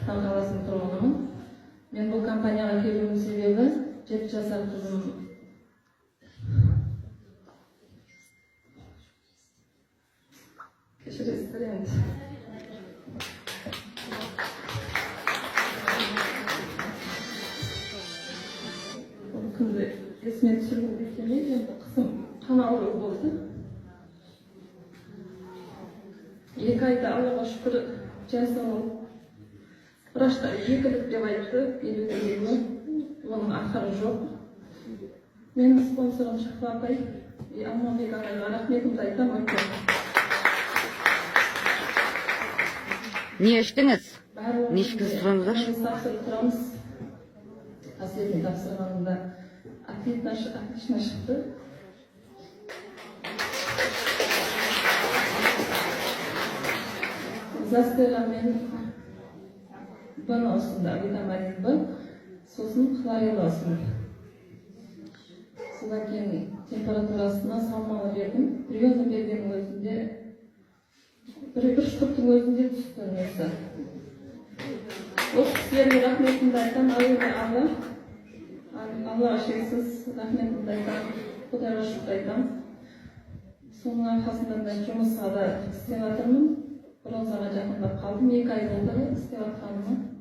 Қаласының тұрғынымын. Мен бұл компанияға келуімнің себебі 7 жасар қызым кешіресіздер енді. Бұл күнді есіме түсіргім келмейді, енді қызым қан ауруы болды. 2 айда Аллаға шүкір жасалып, врачтар екілік деп айтты, 50-50, оның ақыры жоқ. Менің спонсорым Шахла апай, Алмабек ағайға рахметімді айтамын. Не іштіңіз? Не ішкіз тұрамыздар? Тұрамыз. Қасиетін тапсырғанында отлично шықты. Застыға мен бұны осында витамин Б, сосын хлорел осында. Содан кейін температурасына салмалы бердім. Приемны бергеннің өзінде, бір штуктың өзінде түсті несі. Осы кісілерге рахметімді айтам, әуелі Аллаға шексіз рахметімді айтам, Құдайға шүкір айтам. Соның арқасында мен жұмысқа да істеп жатырмын. Бронзаға жақындап қалдым, 2 ай болды істеп жатқаныма.